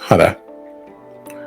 Hi there,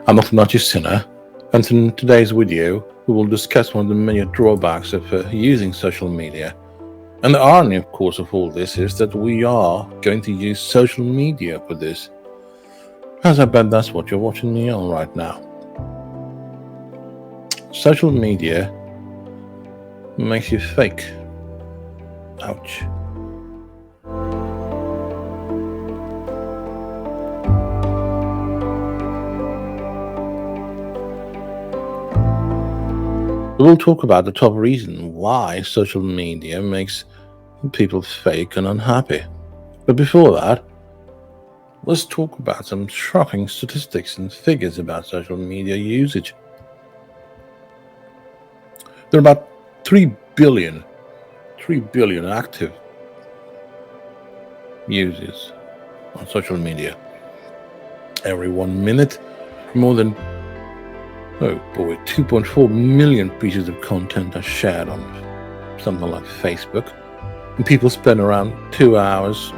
I'm Dr. Nachi Sinha, and in today's video we will discuss one of the many drawbacks of using social media. And the irony, of course, of all this is that we are going to use social media for this, as I bet that's what you're watching me on right now. Social media makes you fake. Ouch. We will talk about the top reason why social media makes people fake and unhappy. But before that, let's talk about some shocking statistics and figures about social media usage. There are about 3 billion active users on social media. Every 1 minute, more than 2.4 million pieces of content are shared on something like Facebook, and people spend around 2 hours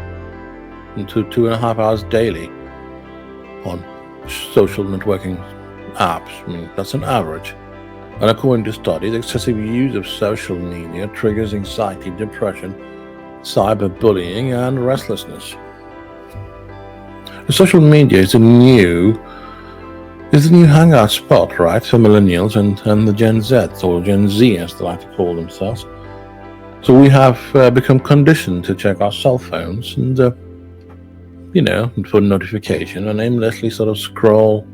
to 2.5 hours daily on social networking apps. I mean, that's an average. And according to studies, excessive use of social media triggers anxiety, depression, cyberbullying, and restlessness. Social media is a new hangout spot, right, for millennials and the Gen Z, or Gen Z as they like to call themselves. So we have become conditioned to check our cell phones and, for notification, and aimlessly sort of scroll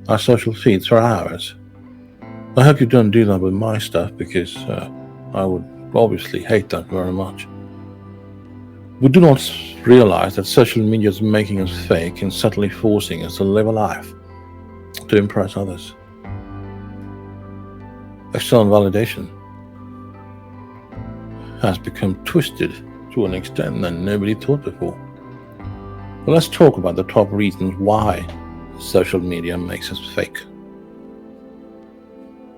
our social feeds for hours. I hope you don't do that with my stuff, because I would obviously hate that very much. We do not realize that social media is making us fake and subtly forcing us to live a life to impress others. External validation has become twisted to an extent that nobody thought before. Well, let's talk about the top reasons why social media makes us fake.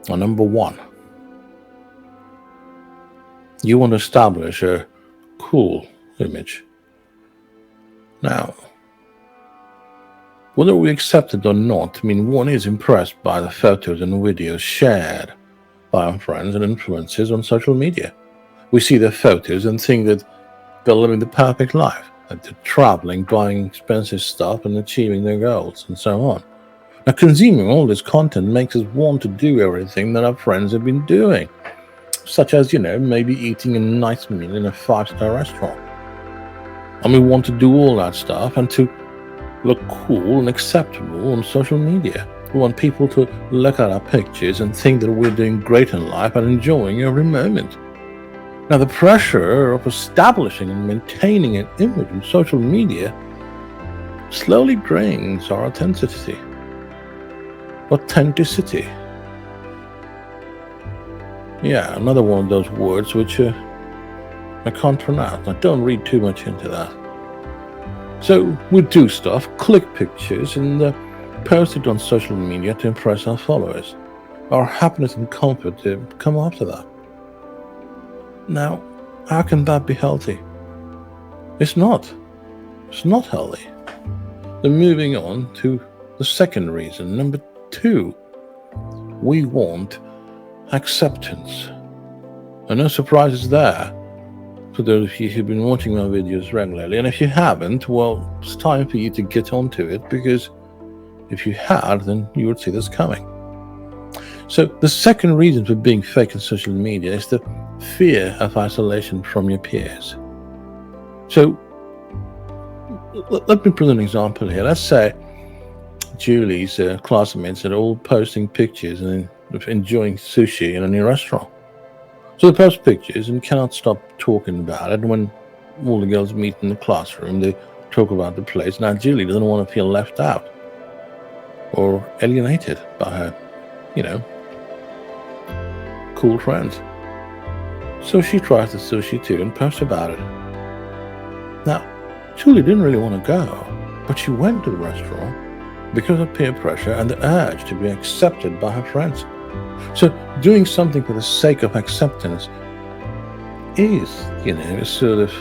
Number one, you want to establish a cool image. Now, whether we accept it or not, one is impressed by the photos and videos shared by our friends and influencers on social media. We see their photos and think that they're living the perfect life, that they're traveling, buying expensive stuff, and achieving their goals, and so on. Now, consuming all this content makes us want to do everything that our friends have been doing, such as, maybe eating a nice meal in a 5-star restaurant. And we want to do all that stuff and to look cool and acceptable on social media. We want people to look at our pictures and think that we're doing great in life and enjoying every moment. Now, the pressure of establishing and maintaining an image on social media slowly drains our authenticity. Yeah, another one of those words which I can't pronounce. Now, don't read too much into that. So we do stuff, click pictures, and post it on social media to impress our followers. Our happiness and comfort come after that. Now, how can that be healthy? It's not. It's not healthy. Then moving on to the second reason. Number two, we want acceptance. And no surprises there for those of you who've been watching my videos regularly. And if you haven't, well, it's time for you to get onto it, because if you had, then you would see this coming. So the second reason for being fake on social media is the fear of isolation from your peers. So let me put an example here. Let's say Julie's classmates are all posting pictures and enjoying sushi in a new restaurant. So they post pictures and cannot stop talking about it. When all the girls meet in the classroom, they talk about the place. Now, Julie doesn't want to feel left out or alienated by her, cool friends. So she tries the sushi too and posts about it. Now, Julie didn't really want to go, but she went to the restaurant because of peer pressure and the urge to be accepted by her friends. So doing something for the sake of acceptance is, sort of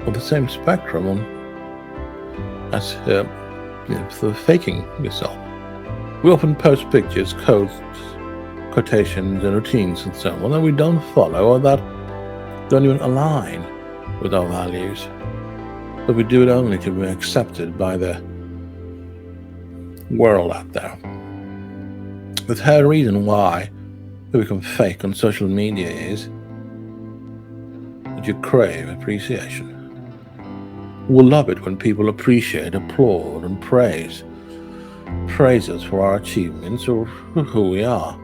on the same spectrum as for faking yourself. We often post pictures, quotes, quotations, and routines and so on that we don't follow or that don't even align with our values. But we do it only to be accepted by the world out there. The third reason why we become fake on social media is that you crave appreciation. We love it when people appreciate, applaud, and praise us for our achievements or for who we are.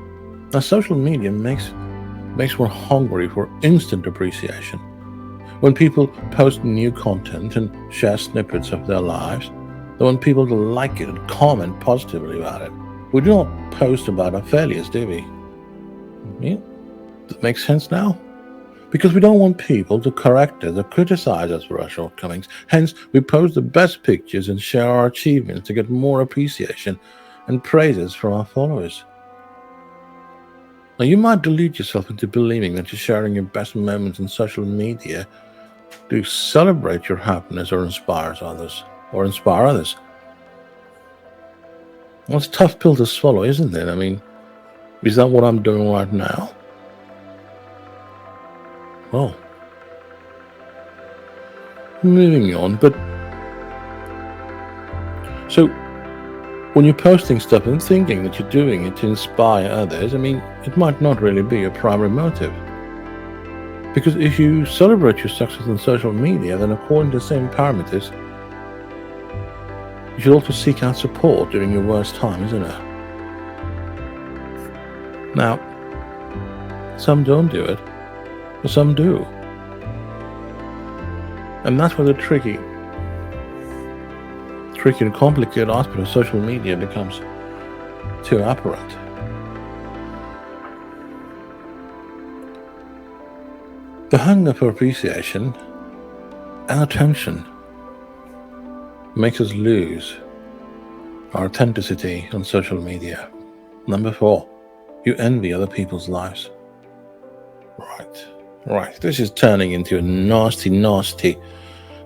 Now, social media makes one hungry for instant appreciation. When people post new content and share snippets of their lives, they want people to like it and comment positively about it. We do not post about our failures, do we? Yeah, that makes sense now? Because we don't want people to correct us or criticize us for our shortcomings. Hence, we post the best pictures and share our achievements to get more appreciation and praises from our followers. Now, you might delude yourself into believing that you're sharing your best moments on social media to celebrate your happiness or inspire others. Well, it's a tough pill to swallow, isn't it? I mean, is that what I'm doing right now? Well, moving on, but so when you're posting stuff and thinking that you're doing it to inspire others, I mean, it might not really be your primary motive. Because if you celebrate your success on social media, then according to the same parameters, you should also seek out support during your worst time, isn't it? Now, some don't do it, but some do. And that's where the tricky and complicated aspect of social media becomes too apparent. The hunger for appreciation and attention makes us lose our authenticity on social media. Number 4, you envy other people's lives. Right. This is turning into a nasty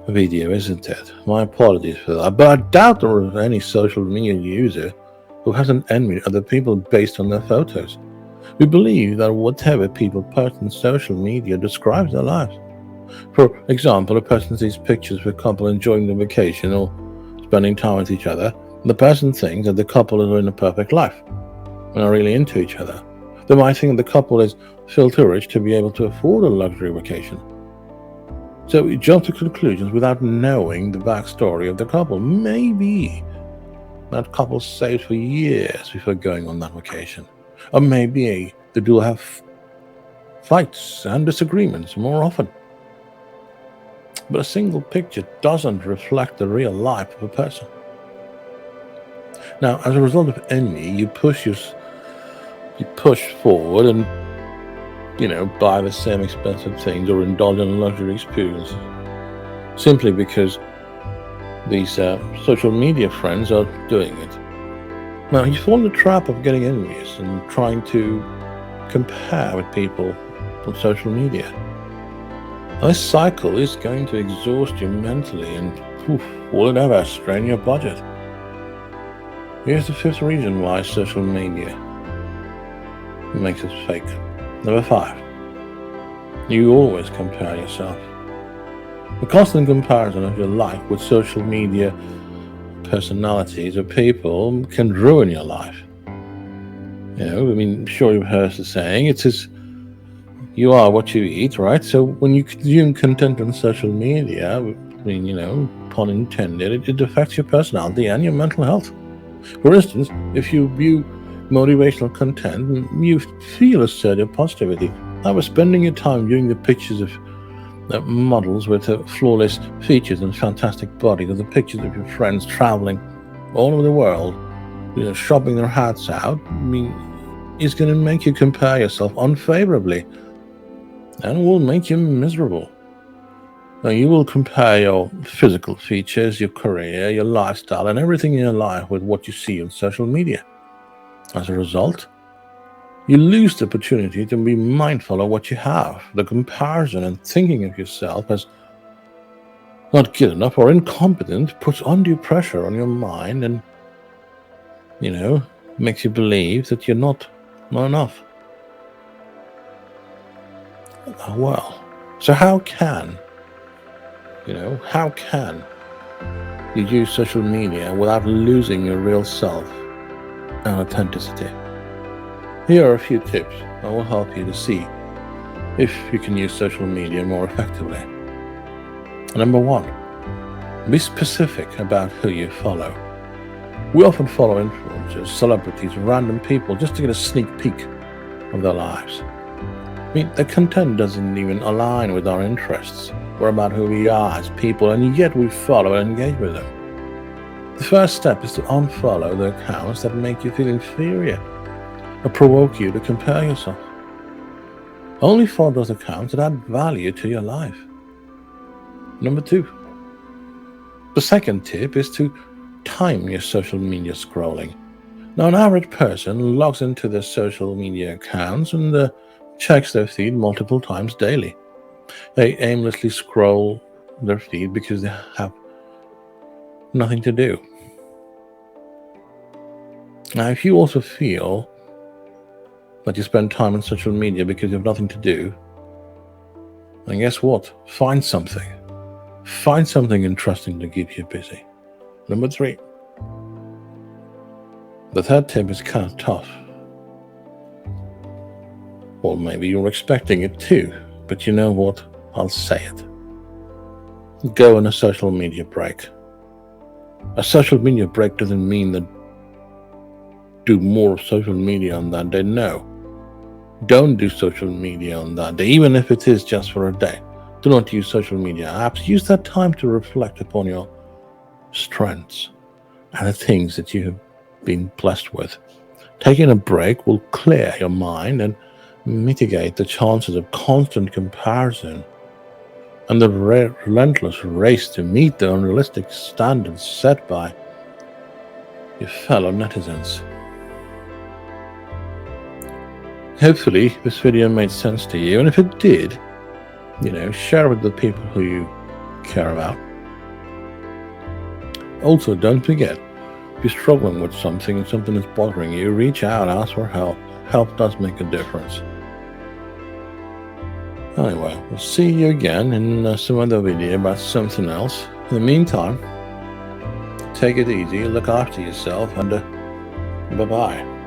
video, isn't it? My apologies for that. But I doubt there is any social media user who hasn't envied other people based on their photos. We believe that whatever people post on social media describes their lives. For example, a person sees pictures of a couple enjoying their vacation or spending time with each other, and the person thinks that the couple is in a perfect life and are really into each other. They might think that the couple is feel too rich to be able to afford a luxury vacation. So we jump to conclusions without knowing the backstory of the couple. Maybe that couple saved for years before going on that vacation. Or maybe the duo have fights and disagreements more often. But a single picture doesn't reflect the real life of a person. Now, as a result of envy, you push forward and buy the same expensive things or indulge in a luxury experience simply because these social media friends are doing it. Now, you fall in the trap of getting envious and trying to compare with people on social media. Now, this cycle is going to exhaust you mentally and will it ever strain your budget? Here's the 5th reason why social media makes us fake. Number 5, you always compare yourself. The constant comparison of your life with social media personalities or people can ruin your life. Sure you've heard the saying, it says, you are what you eat, right? So when you consume content on social media, pun intended, it affects your personality and your mental health. For instance, if you view motivational content, you feel a surge of positivity. However, spending your time viewing the pictures of models with flawless features and fantastic bodies, or the pictures of your friends traveling all over the world, shopping their hearts out, is going to make you compare yourself unfavorably and will make you miserable. Now, you will compare your physical features, your career, your lifestyle, and everything in your life with what you see on social media. As a result, you lose the opportunity to be mindful of what you have. The comparison and thinking of yourself as not good enough or incompetent puts undue pressure on your mind and, makes you believe that you're not enough. Well, so how can you use social media without losing your real self and authenticity? Here are a few tips that will help you to see if you can use social media more effectively. Number one, be specific about who you follow. We often follow influencers, celebrities, random people just to get a sneak peek of their lives. I mean, the content doesn't even align with our interests or about who we are as people, and yet we follow and engage with them. The first step is to unfollow the accounts that make you feel inferior or provoke you to compare yourself. Only follow those accounts that add value to your life. Number two, the second tip is to time your social media scrolling. Now, an average person logs into their social media accounts and checks their feed multiple times daily. They aimlessly scroll their feed because they have nothing to do. Now, if you also feel that you spend time on social media because you have nothing to do, then guess what? Find something. Find something interesting to keep you busy. Number three. The third tip is kind of tough. Well, maybe you're expecting it too, but you know what? I'll say it. Go on a social media break. A social media break doesn't mean that do more social media on that day. No. Don't do social media on that day, even if it is just for a day. Do not use social media apps. Use that time to reflect upon your strengths and the things that you have been blessed with. Taking a break will clear your mind and mitigate the chances of constant comparison and the relentless race to meet the unrealistic standards set by your fellow netizens. Hopefully this video made sense to you, and if it did, share with the people who you care about. Also, don't forget, if you're struggling with something is bothering you, reach out, ask for help. Help does make a difference. Anyway, we'll see you again in some other video about something else. In the meantime, take it easy, look after yourself, and bye-bye.